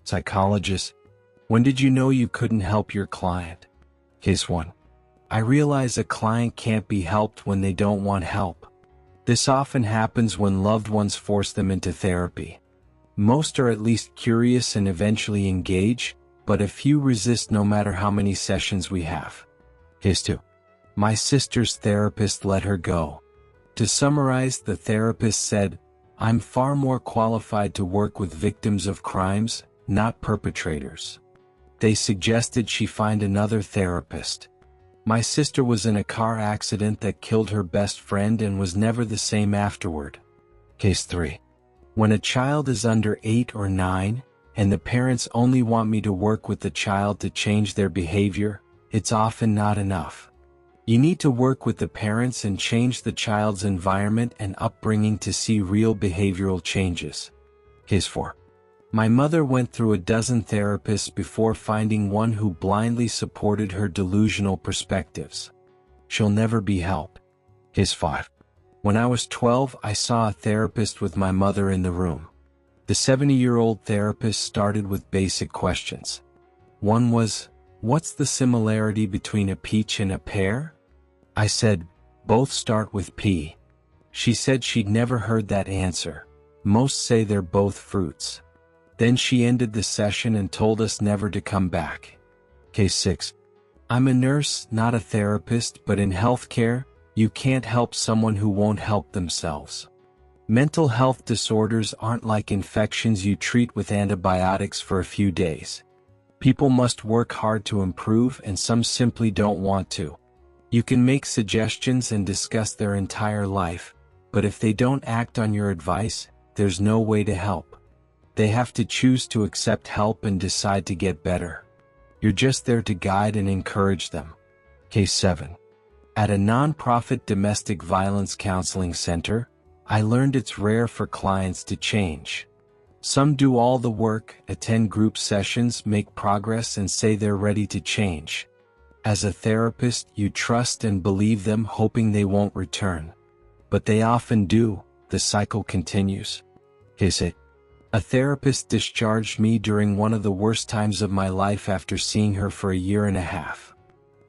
Psychologist: when did you know you couldn't help your client? Case 1. I realize a client can't be helped when they don't want help. This often happens when loved ones force them into therapy. Most are at least curious and eventually engage, but a few resist no matter how many sessions we have. Case 2. My sister's therapist let her go. To summarize, the therapist said, "I'm far more qualified to work with victims of crimes, not perpetrators." They suggested she find another therapist. My sister was in a car accident that killed her best friend and was never the same afterward. Case 3. When a child is under 8 or 9, and the parents only want me to work with the child to change their behavior, it's often not enough. You need to work with the parents and change the child's environment and upbringing to see real behavioral changes. Case 4. My mother went through a dozen therapists before finding one who blindly supported her delusional perspectives. She'll never be helped. Case 5. When I was 12, I saw a therapist with my mother in the room. The 70-year-old therapist started with basic questions. One was, "What's the similarity between a peach and a pear?" I said, "Both start with P." She said she'd never heard that answer. Most say they're both fruits. Then she ended the session and told us never to come back. Case 6. I'm a nurse, not a therapist, but in healthcare, you can't help someone who won't help themselves. Mental health disorders aren't like infections you treat with antibiotics for a few days. People must work hard to improve, and some simply don't want to. You can make suggestions and discuss their entire life, but if they don't act on your advice, there's no way to help. They have to choose to accept help and decide to get better. You're just there to guide and encourage them. Case 7. At a non-profit domestic violence counseling center, I learned it's rare for clients to change. Some do all the work, attend group sessions, make progress, and say they're ready to change. As a therapist, you trust and believe them, hoping they won't return. But they often do. The cycle continues. Case 8. A therapist discharged me during one of the worst times of my life after seeing her for a year and a half.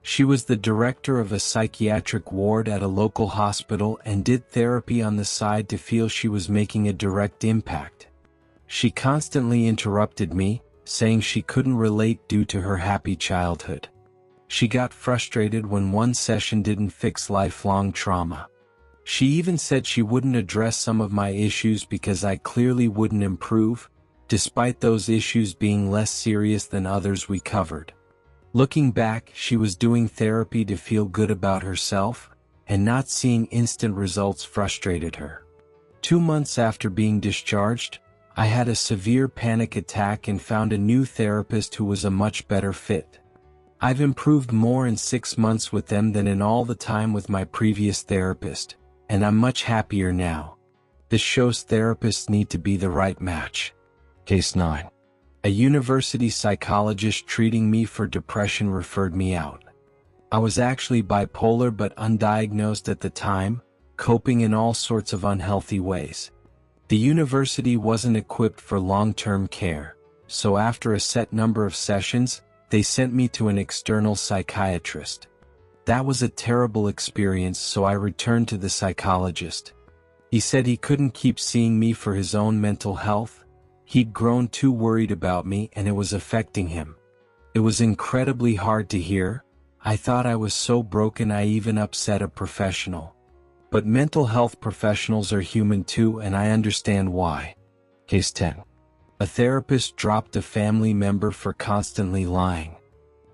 She was the director of a psychiatric ward at a local hospital and did therapy on the side to feel she was making a direct impact. She constantly interrupted me, saying she couldn't relate due to her happy childhood. She got frustrated when one session didn't fix lifelong trauma. She even said she wouldn't address some of my issues because I clearly wouldn't improve, despite those issues being less serious than others we covered. Looking back, she was doing therapy to feel good about herself, and not seeing instant results frustrated her. 2 months after being discharged, I had a severe panic attack and found a new therapist who was a much better fit. I've improved more in 6 months with them than in all the time with my previous therapist, and I'm much happier now. This shows therapists need to be the right match. Case 9. A university psychologist treating me for depression referred me out. I was actually bipolar but undiagnosed at the time, coping in all sorts of unhealthy ways. The university wasn't equipped for long-term care, so after a set number of sessions, they sent me to an external psychiatrist. That was a terrible experience, so I returned to the psychologist. He said he couldn't keep seeing me for his own mental health. He'd grown too worried about me and it was affecting him. It was incredibly hard to hear. I thought I was so broken I even upset a professional. But mental health professionals are human too, and I understand why. Case 10. A therapist dropped a family member for constantly lying.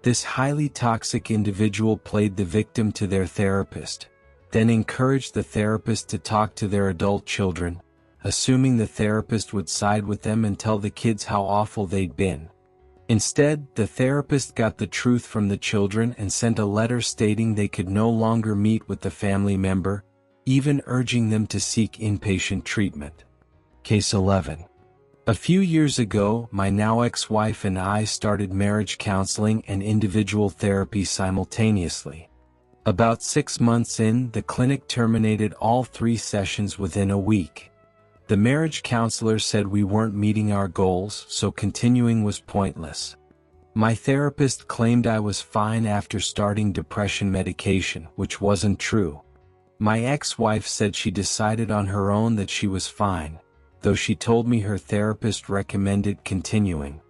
This highly toxic individual played the victim to their therapist, then encouraged the therapist to talk to their adult children, assuming the therapist would side with them and tell the kids how awful they'd been. Instead, the therapist got the truth from the children and sent a letter stating they could no longer meet with the family member, even urging them to seek inpatient treatment. Case 11. A few years ago, my now ex-wife and I started marriage counseling and individual therapy simultaneously. About 6 months in, the clinic terminated all 3 sessions within a week. The marriage counselor said we weren't meeting our goals, so continuing was pointless. My therapist claimed I was fine after starting depression medication, which wasn't true. My ex-wife said she decided on her own that she was fine, though she told me her therapist recommended continuing.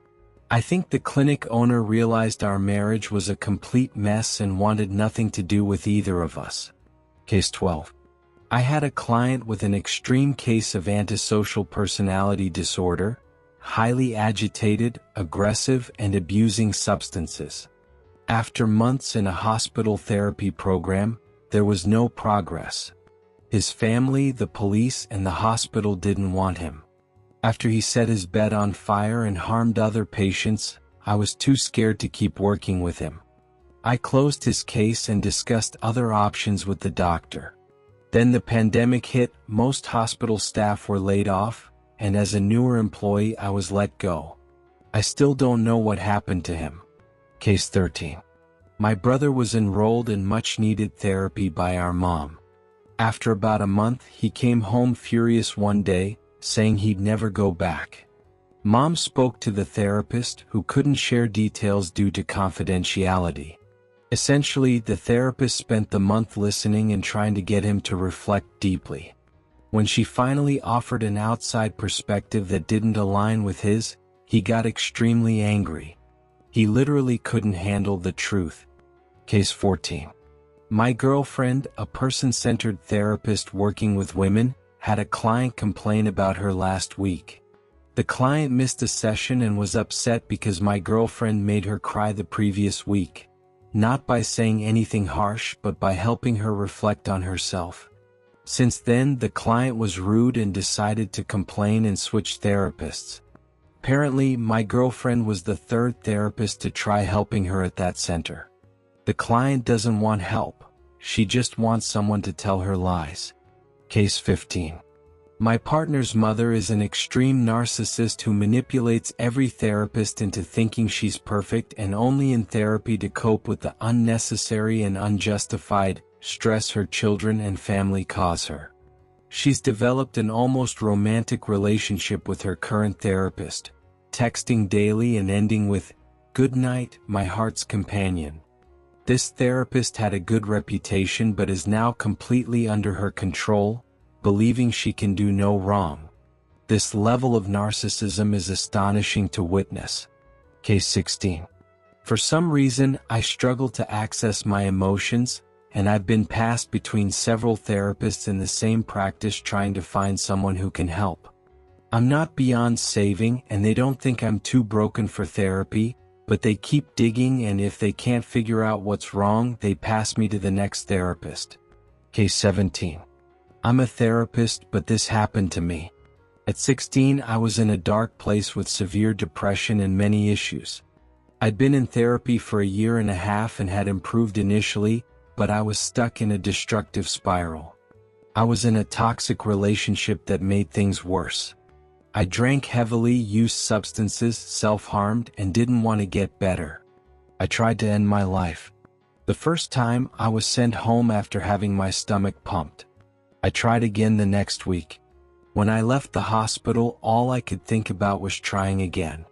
I think the clinic owner realized our marriage was a complete mess and wanted nothing to do with either of us. Case 12. I had a client with an extreme case of antisocial personality disorder, highly agitated, aggressive, and abusing substances. After months in a hospital therapy program, there was no progress. His family, the police, and the hospital didn't want him. After he set his bed on fire and harmed other patients, I was too scared to keep working with him. I closed his case and discussed other options with the doctor. Then the pandemic hit, most hospital staff were laid off, and as a newer employee I was let go. I still don't know what happened to him. Case 13. My brother was enrolled in much-needed therapy by our mom. After about a month, he came home furious one day, saying he'd never go back. Mom spoke to the therapist, who couldn't share details due to confidentiality. Essentially, the therapist spent the month listening and trying to get him to reflect deeply. When she finally offered an outside perspective that didn't align with his, he got extremely angry. He literally couldn't handle the truth. Case 14. My girlfriend, a person-centered therapist working with women, had a client complain about her last week. The client missed a session and was upset because my girlfriend made her cry the previous week, not by saying anything harsh but by helping her reflect on herself. Since then, the client was rude and decided to complain and switch therapists. Apparently, my girlfriend was the third therapist to try helping her at that center. The client doesn't want help, she just wants someone to tell her lies. Case 15. My partner's mother is an extreme narcissist who manipulates every therapist into thinking she's perfect and only in therapy to cope with the unnecessary and unjustified stress her children and family cause her. She's developed an almost romantic relationship with her current therapist, texting daily and ending with, "Good night, my heart's companion." This therapist had a good reputation but is now completely under her control, believing she can do no wrong. This level of narcissism is astonishing to witness. Case 16. For some reason, I struggle to access my emotions, and I've been passed between several therapists in the same practice trying to find someone who can help. I'm not beyond saving, and they don't think I'm too broken for therapy, but they keep digging, and if they can't figure out what's wrong, they pass me to the next therapist. Case 17. I'm a therapist, but this happened to me. At 16, I was in a dark place with severe depression and many issues. I'd been in therapy for a year and a half and had improved initially, but I was stuck in a destructive spiral. I was in a toxic relationship that made things worse. I drank heavily, used substances, self-harmed, and didn't want to get better. I tried to end my life. The first time, I was sent home after having my stomach pumped. I tried again the next week. When I left the hospital, all I could think about was trying again.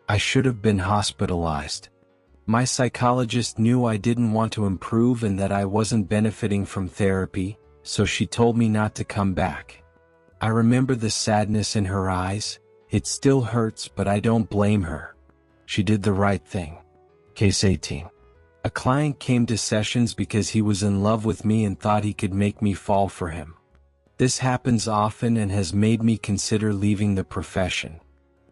I should have been hospitalized. My psychologist knew I didn't want to improve and that I wasn't benefiting from therapy, so she told me not to come back. I remember the sadness in her eyes. It still hurts, but I don't blame her. She did the right thing. Case 18. A client came to sessions because he was in love with me and thought he could make me fall for him. This happens often and has made me consider leaving the profession.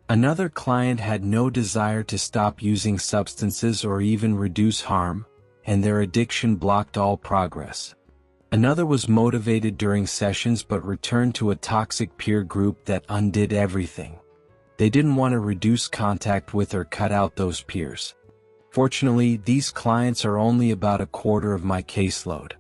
Another client had no desire to stop using substances or even reduce harm, and their addiction blocked all progress. Another was motivated during sessions but returned to a toxic peer group that undid everything. They didn't want to reduce contact with or cut out those peers. Fortunately, these clients are only about a quarter of my caseload.